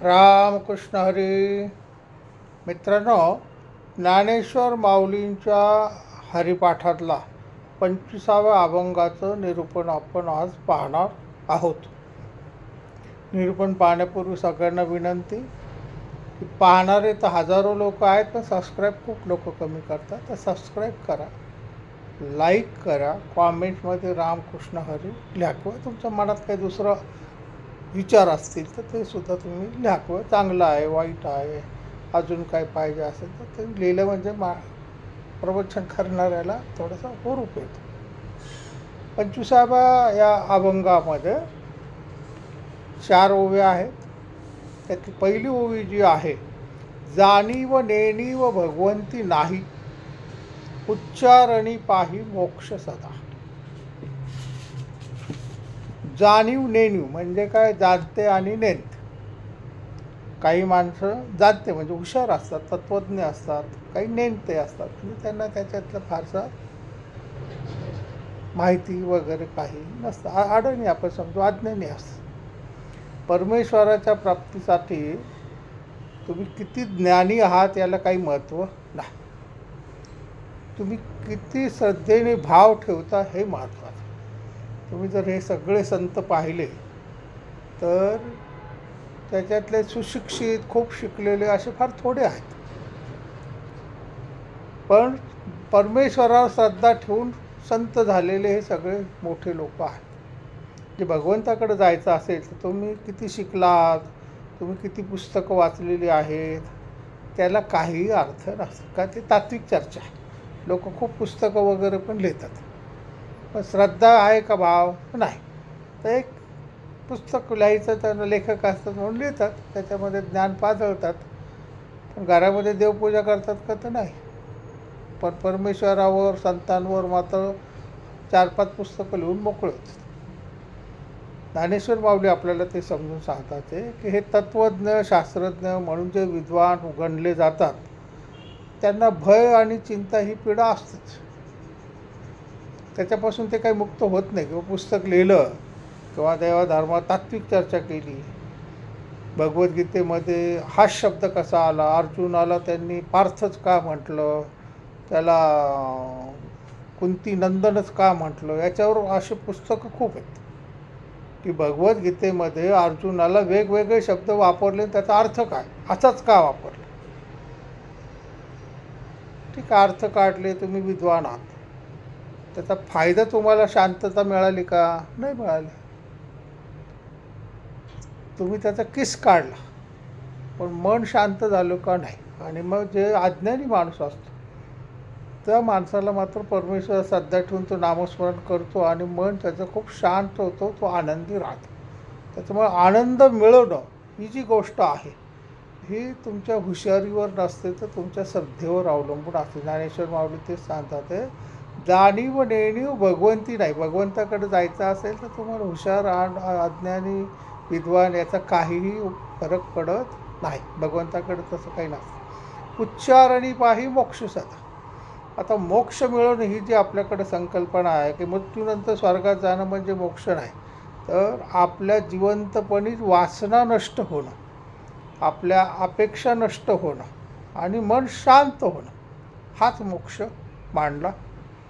रामकृष्ण हरी. मित्रांनो, ज्ञानेश्वर माऊलींच्या हरिपाठातला 25व्या अभंगाचं निरूपण आपण आज पाहणार आहोत. निरूपण पाहण्यापूर्वी सगळ्यांना विनंती की पाहणारे तर हजारो लोक आहेत, पण सबस्क्राईब खूप लोक कमी करतात. तर सबस्क्राईब करा, लाईक करा, कॉमेंटमध्ये रामकृष्ण हरी लिहा, किंवा तुमच्या मनात काही दुसरं विचार असतील तर ते सुद्धा तुम्ही लिहा, किंवा चांगलं आहे, वाईट आहे, अजून काय पाहिजे असेल तर ते लिहिलं म्हणजे प्रवचन करणाऱ्याला थोडासा हुरूप येतो. 25व्या या अभंगामध्ये 4 ओव्या आहेत. त्यातली पहिली ओवी जी आहे, जाणीव नेणीव भगवंती नाही, उच्चारणी पाही मोक्ष सदा. जाणीव नेणीव म्हणजे काय? जाणते आणि नेणते. काही माणसं जाणते म्हणजे हुशार असतात, तत्त्वज्ञ असतात, काही नेणते असतात म्हणजे त्यांना त्याच्यातलं फारसा माहिती वगैरे काही नसतं, अडाणी आपण समजू, अज्ञानी असतं. परमेश्वराच्या प्राप्तीसाठी तुम्ही किती ज्ञानी आहात याला काही महत्त्व नाही, तुम्ही किती श्रद्धेने भाव ठेवता हे महत्त्वाचं. तुम्ही जर हे सगळे संत पाहिले तर त्याच्यातले सुशिक्षित, खूप शिकलेले असे फार थोडे आहेत, पण परमेश्वरावर श्रद्धा ठेवून संत झालेले हे सगळे मोठे लोक आहेत. जे भगवंताकडे जायचं असेल तर तुम्ही किती शिकलात, तुम्ही किती पुस्तकं वाचलेली आहेत, त्याला काहीही अर्थ नसतो. का ते तात्विक चर्चा आहे. लोक खूप पुस्तकं वगैरे पण लिहितात, पण श्रद्धा आहे का, भाव नाही. तर एक पुस्तक लिहायचं, त्यांना लेखक असतात म्हणून लिहितात, त्याच्यामध्ये ज्ञान पाजळतात, पण घरामध्ये देवपूजा करतात का? तर नाही. पण परमेश्वरावर, संतांवर मात्र 4-5 पुस्तकं लिहून मोकळे होतात. ज्ञानेश्वर माऊली आपल्याला ते समजून सांगतात की हे तत्त्वज्ञ, शास्त्रज्ञ म्हणून जे विद्वान गणले जातात त्यांना भय आणि चिंता ही पीडा असतेच. त्याच्यापासून ते काही मुक्त होत नाही. किंवा पुस्तक लिहिलं किंवा देवाधर्मात तात्विक चर्चा केली, भगवद्गीतेमध्ये हाच शब्द कसा आला, अर्जुनाला त्यांनी पार्थच का म्हटलं, त्याला कुंती नंदनच का म्हटलं, याच्यावर असे पुस्तकं खूप आहेत की भगवद्गीतेमध्ये अर्जुनाला वेगवेगळे शब्द वापरले, त्याचा अर्थ काय, असाच का वापरला. ठीक आहे, अर्थ काढले, तुम्ही विद्वान आहात, त्याचा फायदा तुम्हाला शांतता मिळाली का? नाही मिळाली. तुम्ही त्याचा किस काढला, पण मन शांत झालं का? नाही. आणि मग जे अज्ञानी माणूस असतो त्या माणसाला मात्र परमेश्वर श्रद्धा ठेवून तो नामस्मरण करतो आणि मन त्याचं खूप शांत होतो, तो आनंदी राहतो. त्याच्यामुळे आनंद मिळवणं ही जी गोष्ट आहे ही तुमच्या हुशारीवर नसते, तर तुमच्या श्रद्धेवर अवलंबून असते. ज्ञानेश्वर माऊली तेच सांगतात, जाणीव नेणीव भगवंती नाही. भगवंताकडे जायचं असेल तर तुम्हाला हुशार, अज्ञानी, विद्वान याचा काहीही फरक पडत नाही. भगवंताकडे तसं काही नसतं. उच्चारणी पाही मोक्ष सदा. आता मोक्ष मिळवणं ही जी आपल्याकडे संकल्पना आहे की मृत्यूनंतर स्वर्गात जाणं म्हणजे मोक्ष नाही, तर आपल्या जिवंतपणीच वासना नष्ट होणं, आपल्या अपेक्षा नष्ट होणं आणि मन शांत होणं, हाच मोक्ष मानला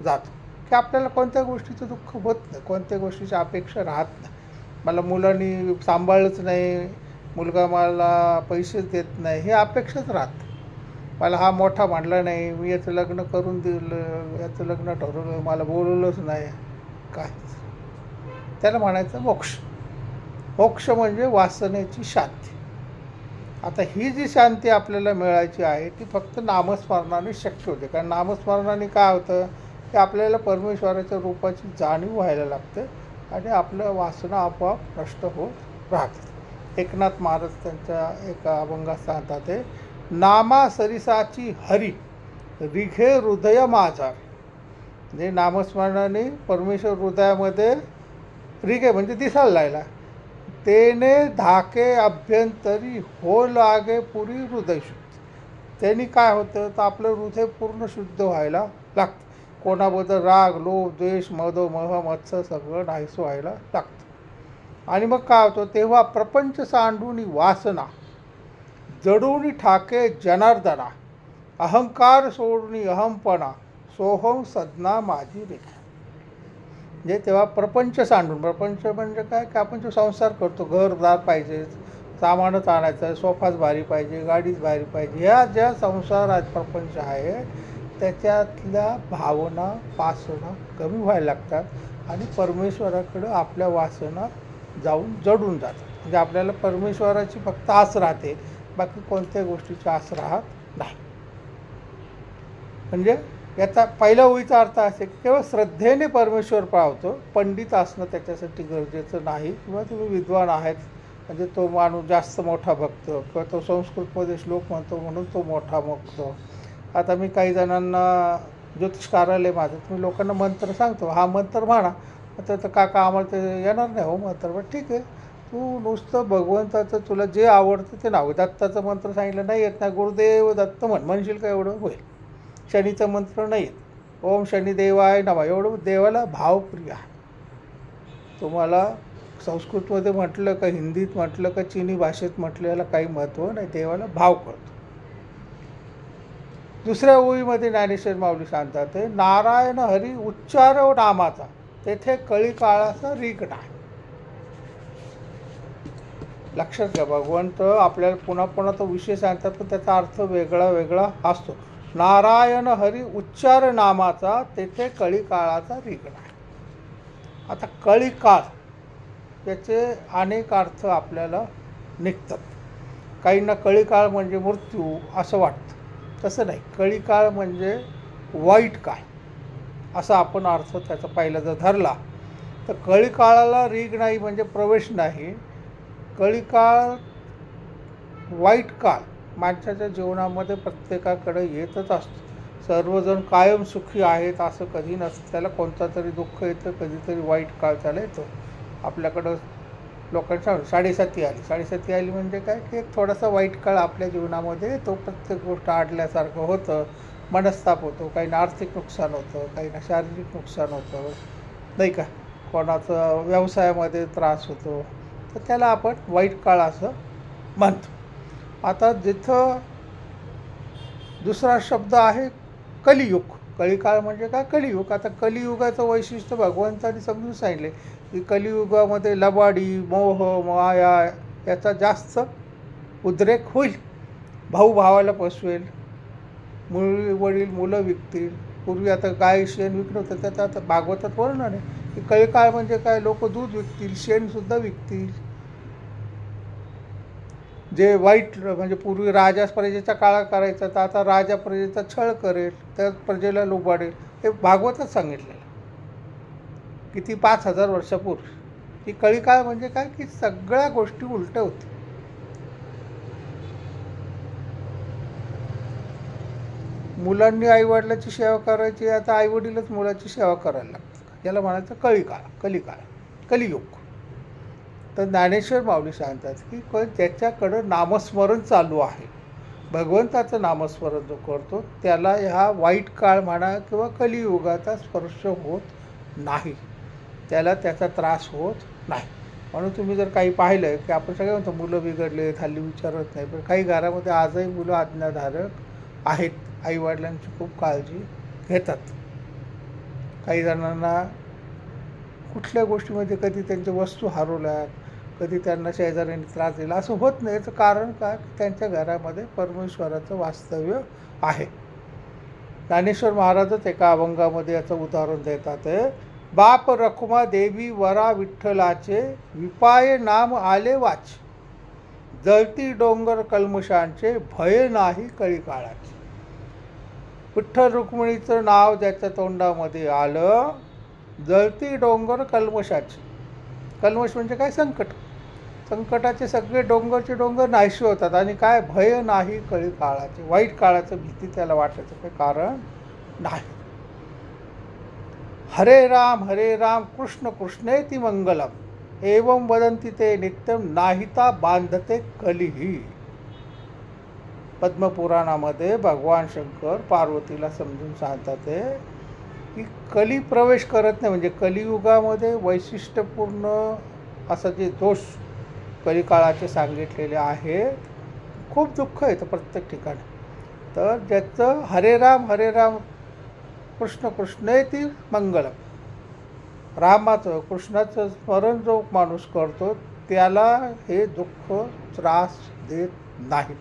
जातो. की आपल्याला कोणत्या गोष्टीचं दुःख होत नाही, कोणत्या गोष्टीची अपेक्षा राहत नाही. मला मुलांनी सांभाळलंच नाही, मुलगा मला पैसेच देत नाही, हे अपेक्षाच राहत. मला हा मोठा म्हणला नाही, मी याचं लग्न करून दिलं, याचं लग्न ठरवलं, मला बोलवलंच नाही, काहीच. त्याला म्हणायचं मोक्ष. मोक्ष म्हणजे वासनेची शांती. आता ही जी शांती आपल्याला मिळायची आहे ती फक्त नामस्मरणाने शक्य होते. कारण नामस्मरणाने काय होतं की आपल्याला परमेश्वराच्या रूपाची जाणीव व्हायला लागते आणि आपल्या वासना आपोआप नष्ट होत राहतात. एकनाथ महाराज त्यांच्या एका अभंगात सांगतात, नामा सरिसाची हरी रिघे हृदय माझा. म्हणजे नामस्मरणाने परमेश्वर हृदयामध्ये रिघे म्हणजे दिसायला लागला, तेने धाके अभ्यंतरी हो लागे पुरी हृदय शुद्ध. त्यांनी काय होतं तर आपलं हृदय पूर्ण शुद्ध व्हायला लागतं. कोणाबद्दल राग, लोभ, द्वेष, मद, मोह, मत्सर सगळं नाहीसं व्हायला लागतं. आणि मग काय होतं, तेव्हा प्रपंच सांडून वासना जडून ठाके जनार्दना, अहंकार सोडून अहमपणा, सोहम सदना माझी रे. म्हणजे तेव्हा प्रपंच सांडून, प्रपंच म्हणजे काय की आपण जो संसार करतो, घरदार पाहिजे, सामानच आणायचं, सोफाच भारी पाहिजे, गाडीच भारी पाहिजे, ह्या ज्या संसारात प्रपंच आहे त्याच्यातल्या भावना वासना कमी व्हायला लागतात आणि परमेश्वराकडं आपल्या वासना जाऊन जडून जातात. म्हणजे आपल्याला परमेश्वराची फक्त आस राहते, बाकी कोणत्याही गोष्टीची आस राहत नाही. म्हणजे याचा पहिल्या ओळीचा अर्थ असे की केवळ श्रद्धेने परमेश्वर पावतो, पंडित असणं त्याच्यासाठी गरजेचं नाही. किंवा तुम्ही विद्वान आहेत म्हणजे तो माणूस जास्त मोठा भक्त, किंवा तो संस्कृतमध्ये श्लोक म्हणतो म्हणून तो मोठा भक्त. आता मी काही जणांना ज्योतिष कार्यालय माझं, तुम्ही लोकांना मंत्र सांगतो, हा मंत्र म्हणा, तर काका आम्हाला ते येणार नाही हो मंत्र. पण ठीक आहे, तू नुसतं भगवंताचं तुला जे आवडतं ते नाव, दत्ताचं मंत्र सांगितलं नाही येत नाही, गुरुदेव दत्त म्हणशील का एवढं होईल. शनीचं मंत्र नाही येत, ओम शनिदेवाय नमः, एवढं देवाला भावप्रिय आहे. तुम्हाला संस्कृतमध्ये म्हटलं का, हिंदीत म्हटलं का, चिनी भाषेत म्हटलं, याला काही महत्त्व नाही, देवाला भाव कळतो. दुसऱ्या ओळीमध्ये ज्ञानेश्वर माऊली सांगतात, नारायण हरी उच्चारव नामाचा, तेथे कळी काळाचा रीग नाही. लक्षात घ्या, भगवंत आपल्याला पुन्हा पुन्हा तो विषय सांगतात पण त्याचा अर्थ वेगळा वेगळा असतो. नारायण हरी उच्चार नामाचा, तेथे कळी काळाचा रीग नाही. आता कळी काळ त्याचे अनेक अर्थ आपल्याला निघतात. काहींना कळी काळ म्हणजे मृत्यू असं वाटतं, तसं नाही. कळी काळ म्हणजे वाईट काळ असा आपण अर्थ त्याचा पहिला जर धरला तर कळी काळाला रीग नाही म्हणजे प्रवेश नाही. कळी काळ वाईट काळ माणसाच्या जीवनामध्ये प्रत्येकाकडे येतच असतो. सर्वजण कायम सुखी आहेत असं कधी नसतं, त्याला कोणता तरी दुःख येतं, कधीतरी वाईट काळ त्याला येतो. आपल्याकडं लोकांच्या 7:30 आली, 7:30 आली म्हणजे काय की एक थोडासा वाईट काळ आपल्या जीवनामध्ये येतो. प्रत्येक गोष्ट आडल्यासारखं होतं, मनस्ताप होतो, काहींना आर्थिक नुकसान होतं, काहींना शारीरिक नुकसान होतं, नाही का, कोणाचं व्यवसायामध्ये त्रास होतो, तर त्याला आपण वाईट काळ असं म्हणतो. आता जिथं दुसरा शब्द आहे कलियुग, कळीकाळ म्हणजे काय, कलियुग. आता कलियुगाचं वैशिष्ट्य भगवंतांनी समजून सांगितले की कलियुगामध्ये लबाडी, मोह, माया याचा जास्त उद्रेक होईल. भाऊ भावाला फसवेल, वडील मुलं विकतील. पूर्वी आता गाय शेण विकत होतं, त्याचं आता भागवतात वर्णन आहे की कळीकाळ म्हणजे काय, लोक दूध विकतील, शेणसुद्धा विकतील. जे वाईट म्हणजे पूर्वी राजा प्रजेचा काळा करायचा, तर आता राजा प्रजेचा छळ करेल, त्या प्रजेला लुबाडेल. हे भागवतच सांगितलेलं किती 5000 वर्षापूर्वी. की कळीकाळ म्हणजे काय की सगळ्या गोष्टी उलट्या होती. मुलांनी आईवडिलाची सेवा करायची, आता आईवडीलच मुलाची सेवा करायला लागतात. याला म्हणायचं कळीकाळ, कलिकाळ, कलियुग. तर ज्ञानेश्वर माऊली सांगतात की ज्याच्याकडं नामस्मरण चालू आहे, भगवंताचं नामस्मरण जो करतो, त्याला ह्या वाईट काळ म्हणा किंवा कलियुगाचा स्पर्श होत नाही, त्याला त्याचा त्रास होत नाही. म्हणून तुम्ही जर काही पाहिलं की आपण सगळे म्हणतो मुलं बिघडले, हल्ली विचारत नाही, पण काही घरामध्ये आजही मुलं आज्ञाधारक आहेत, आईवडिलांची खूप काळजी घेतात. काही जणांना कुठल्या गोष्टीमध्ये कधी त्यांच्या वस्तू हरवल्यात, कधी त्यांना शेजाऱ्यांनी त्रास दिला, असं होत नाही. याचं कारण काय, त्यांच्या घरामध्ये परमेश्वराचं वास्तव्य आहे. ज्ञानेश्वर महाराजच एका अभंगामध्ये याचं उदाहरण देतात. बाप रखुमा देवी वरा विठ्ठलाचे, विपाय नाम आले वाच, जळती डोंगर कल्मशांचे, भय नाही कळी काळाचे. विठ्ठल रुक्मिणीचं नाव ज्याच्या तोंडामध्ये आलं, जळती डोंगर कल्मशाचे. कल्मश म्हणजे काय, संकट. संकटाचे सगळे डोंगरचे डोंगर नाहीसे होतात. आणि काय, भय नाही कळी काळाचे, वाईट काळाचं भीती त्याला वाटायचं काही कारण नाही. हरे राम कृष्ण कृष्णेति मंगलम, एवं वदंती ते नित्यम, नाहिता बांधते कलिही. पद्मपुराणामध्ये भगवान शंकर पार्वतीला समजून सांगतात की कली प्रवेश करत नाही. म्हणजे कलियुगामध्ये वैशिष्ट्यपूर्ण असं जे दोष कलिकाळाचे सांगितलेले आहेत खूप दुःख येतं प्रत्येक ठिकाणी. तर ज्याचं हरे राम कृष्ण कृष्णेती मंगलम, रामाचं कृष्णाचं स्मरण जो माणूस करतो त्याला हे दुःख त्रास देत नाहीत.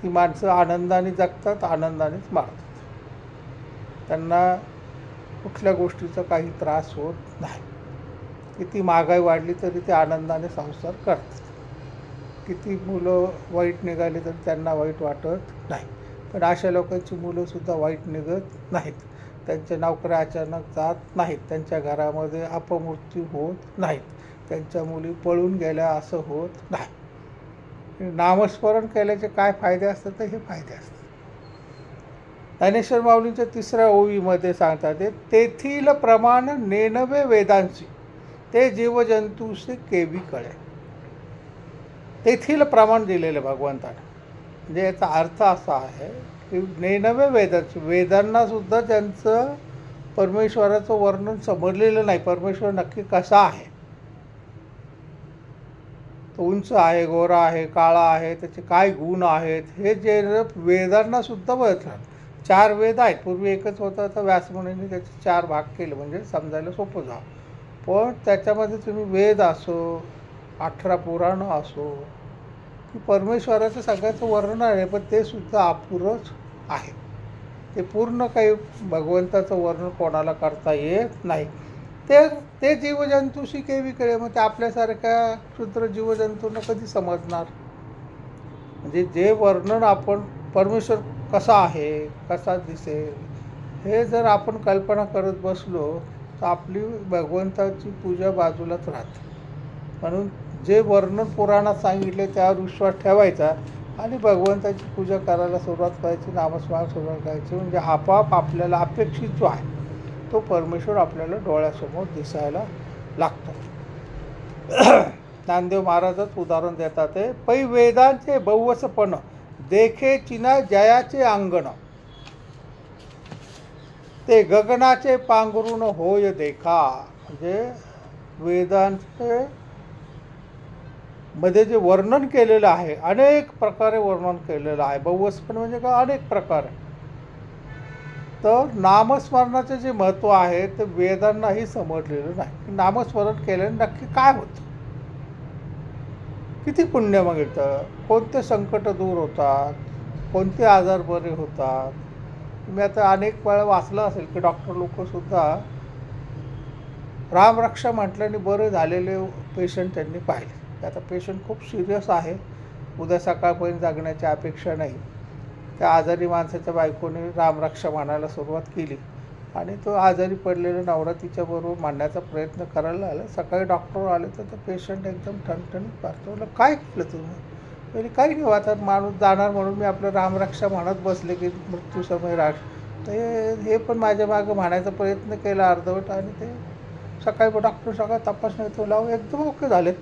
ती माणसं आनंदाने जगतात, आनंदानेच मारतात. त्यांना कुठल्या गोष्टीचा काही त्रास होत नाही. किती महागाई वाढली तरी ते आनंदाने संसार करतात. किती मुलं वाईट निघाली तरी त्यांना वाईट वाटत नाही. पण अशा लोकांची मुलंसुद्धा वाईट निघत नाहीत. त्यांच्या नोकऱ्या अचानक जात नाहीत. त्यांच्या घरामध्ये अपमृत्यू होत नाहीत. त्यांच्या मुली पळून गेल्या असं होत नाही. नामस्मरण केल्याचे काय फायदे असतात तर हे फायदे असतात. ज्ञानेश्वर माऊलींच्या 3ऱ्या ओवीमध्ये सांगतात ते, तेथील प्रमाण नेनवे वेदांची, ते जीवजंतूसे केवी कळे. तेथील प्रमाण दिलेलं भगवंताने. म्हणजे याचा अर्थ असा आहे की नेनवे वेदांची, वेदांना सुद्धा त्यांचं परमेश्वराचं वर्णन समजलेलं नाही. परमेश्वर नक्की कसा आहे, तो उंच आहे, गोरा आहे, काळा आहे, त्याचे काय गुण आहेत, हे जे वेदांना सुद्धा बघतात. 4 वेद आहेत. पूर्वी एकच होतं, तर व्यासमुनींनी त्याचे 4 भाग केले म्हणजे समजायला सोपं जावं. पण त्याच्यामध्ये तुम्ही वेद असो, 18 पुराणं असो, की परमेश्वराचं सगळ्याचं वर्णन आहे, पण ते सुद्धा अपुरंच आहे. ते पूर्ण काही भगवंताचं वर्णन कोणाला करता येत नाही. ते जीवजंतूशी केवी कळे. मग ते आपल्यासारख्या क्षुद्र जीवजंतूंना कधी समजणार? म्हणजे जे वर्णन आपण परमेश्वर कसा आहे, कसा दिसेल, हे जर आपण कल्पना करत बसलो तर आपली भगवंताची पूजा बाजूलाच राहते. म्हणून जे वर्णन पुराणात सांगितले त्यावर विश्वास ठेवायचा आणि भगवंताची पूजा करायला सुरुवात करायची, नामस्मरण सुरुवात करायची. म्हणजे आपोआप आपल्याला अपेक्षित जो आहे तो परमेश्वर आपल्याला डोळ्यासमोर दिसायला लागतो. ज्ञानदेव महाराजच उदाहरण देतात ते, पै वेदांचे बहुवसपण देखे चिना जयाचे अंगण, ते गगनाचे पांघरून होय देखा. म्हणजे वेदांचे मध्ये जे वर्णन केलेलं आहे, अनेक प्रकारे वर्णन केलेलं आहे. बहुवसपण म्हणजे काय, अनेक प्रकारे. तर नामस्मरणाचे जे महत्त्व आहे ते वेदांनाही समजलेलं नाही. नामस्मरण केल्याने नक्की काय होतं, किती पुण्य मिळतं, कोणते संकट दूर होतात, कोणते आजार बरे होतात. तुम्ही आता अनेक वेळा वाचलं असेल की डॉक्टर लोकसुद्धा रामरक्षा म्हटल्याने बरे झालेले पेशंट त्यांनी पाहिले. आता पेशंट खूप सिरियस आहे, उद्या सकाळपर्यंत जगण्याची अपेक्षा नाही. त्या आजारी माणसाच्या बायकोने रामरक्षा म्हणायला सुरुवात केली आणि तो आजारी पडलेला नवरा तिच्याबरोबर मांडण्याचा प्रयत्न करायला लागला. सकाळी डॉक्टर आले तर पेशंट एकदम ठणठणीत पाहतो. काय केलं तुम्ही? म्हणजे काही नाही, आता माणूस जाणार म्हणून मी आपलं रामरक्षा म्हणत बसले की मृत्यूसमय राख. तर हे पण माझ्या मागं म्हणायचा प्रयत्न केला अर्धवट आणि ते सकाळी डॉक्टर सगळं तपासणी तो लावून एकदम ओके झालेत.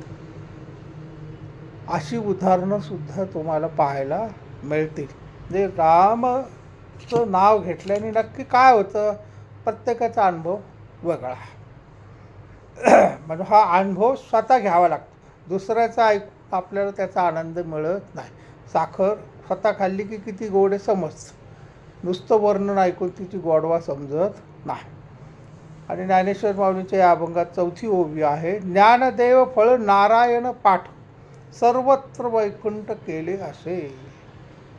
अशी उदाहरणंसुद्धा तुम्हाला पाहायला मिळतील. म्हणजे रामचं नाव घेतल्याने नक्की काय होतं, प्रत्येकाचा अनुभव वेगळा. म्हणजे हा अनुभव स्वतः घ्यावा लागतो. दुसऱ्याचा ऐकून आपल्याला त्याचा आनंद मिळत नाही. साखर स्वतः खाल्ली की किती गोड आहे समजतं, नुसतं वर्णन ऐकून तिची गोडवा समजत नाही. आणि ज्ञानेश्वर माऊलींच्या या अभंगात 4थी ओवी आहे, ज्ञानदेव फळ नारायण पाठ, सर्वत्र वैकुंठ केले असे.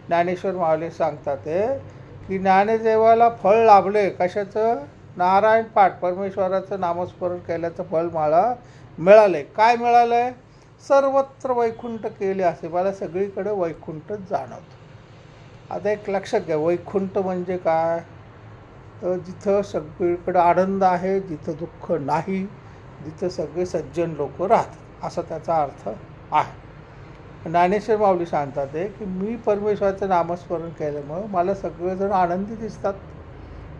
ज्ञानेश्वर माऊली सांगतात की ज्ञानदेवाला फळ लाभले कशाचं, नारायण पाठ, परमेश्वराचं नामस्मरण केल्याचं फळ मला मिळाले. काय मिळालंय, सर्वत्र वैकुंठ केले असे. मला सगळीकडे वैकुंठच जाणवतं. आता एक लक्षात घ्या, वैकुंठ म्हणजे काय, तर जिथं सगळीकडे आनंद आहे, जिथं दुःख नाही, जिथं सगळे सज्जन लोक राहतात, असा त्याचा अर्थ आहे. ज्ञानेश्वर माऊली सांगतात की मी परमेश्वराचं नामस्मरण केल्यामुळं मला सगळेजण आनंदी दिसतात,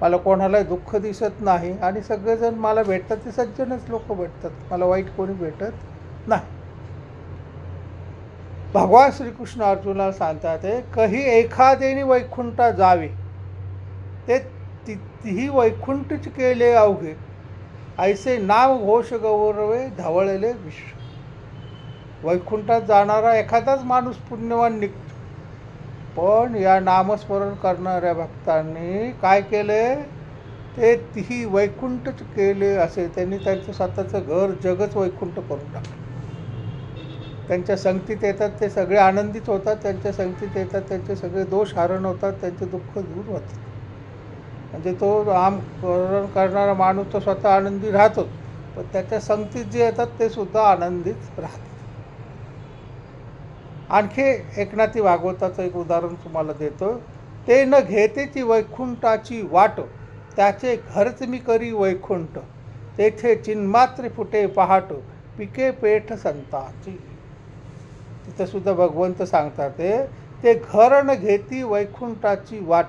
मला कोणाला दुःख दिसत नाही आणि सगळेजण मला भेटतात ते सज्जनच लोक भेटतात, मला वाईट कोणी भेटत नाही. भगवान श्रीकृष्ण अर्जुनाला सांगतात कही एखादेनी वैकुंठा जावे, ते तिही वैकुंठच केले अवघे, ऐसे नाम घोष गौरवे धवळले विश्व. वैकुंठात जाणारा एखादाच माणूस पुण्यवान निघतो. पण या नामस्मरण करणाऱ्या भक्तांनी काय केले, ते तीही वैकुंठच केले असे. त्यांनी त्यांचं स्वतःचं घर जगच वैकुंठ करून टाकलं. त्यांच्या संगतीत येतात ते सगळे आनंदित होतात, त्यांच्या संगतीत येतात त्यांचे सगळे दोष हरण होतात, त्यांचे दुःख दूर होतात. म्हणजे तो नामस्मरण करणारा माणूस तो स्वतः आनंदी राहतोच, पण त्याच्या संगतीत जे येतात ते सुद्धा आनंदित राहतात. आणखी एकनाथी भागवताचं एक उदाहरण तुम्हाला देतो. ते न घेतेची वैकुंठाची वाट, त्याचे घरच मी करी वैकुंठ, तेथे चिन्मात्र फुटे पहाट, पिके पेठ संताची. तिथं सुद्धा भगवंत सांगतात ते घर न घेती वैकुंठाची वाट.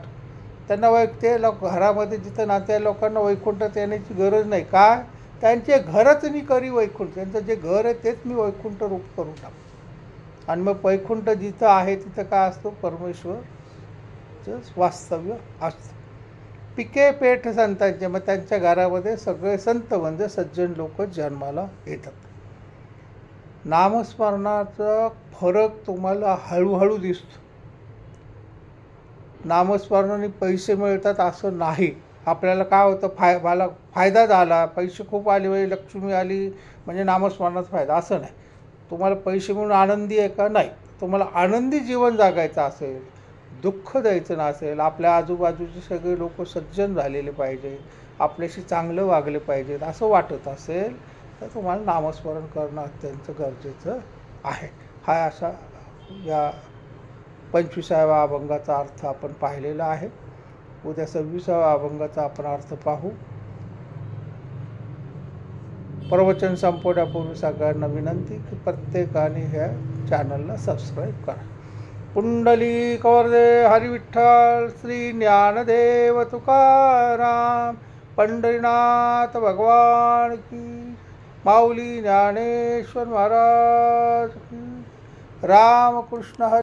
त्यांना ते लोक घरामध्ये जिथं नात्या लोकांना वैकुंठात येण्याची गरज नाही. काय, त्यांचे घरच मी करी वैकुंठ, त्यांचं जे घर आहे तेच मी वैकुंठ रूप करून टाकतो. आणि मग वैकुंठ जिथं आहे तिथं काय असतो, परमेश्वरचं वास्तव्य असतं. पिके पेठ संतांचे, मग त्यांच्या घरामध्ये सगळे संत म्हणजे सज्जन लोक जन्माला येतात. नामस्मरणाचा फरक तुम्हाला हळूहळू दिसतो. नामस्मरणाने पैसे मिळतात असं नाही. आपल्याला काय होतं, मला फायदा झाला, पैसे खूप आले, लक्ष्मी आली म्हणजे नामस्मरणाचा फायदा, असं नाही. तुम्हाला पैसे मिळून आनंदी आहे का, नाही. तुम्हाला आनंदी जीवन जगायचं असेल, दुःख द्यायचं नसेल, आपल्या आजूबाजूचे सगळे लोक सज्जन झालेले पाहिजे, आपल्याशी चांगलं वागले पाहिजेत असं वाटत असेल तर तुम्हाला नामस्मरण करणं अत्यंत गरजेचं आहे. हा असा या 25व्या अभंगाचा अर्थ आपण पाहिलेला आहे. उद्या 26व्या अभंगाचा आपण अर्थ पाहू. प्रवचन संपवण्यापूर्वी सगळ्यांना विनंती की प्रत्येकाने ह्या चॅनलला सबस्क्राईब करा. पुंडलिक वरदे हरी विठ्ठल, श्री ज्ञानदेव तुकाराम, पंढरीनाथ भगवान की, माऊली ज्ञानेश्वर महाराज की, रामकृष्ण हरी.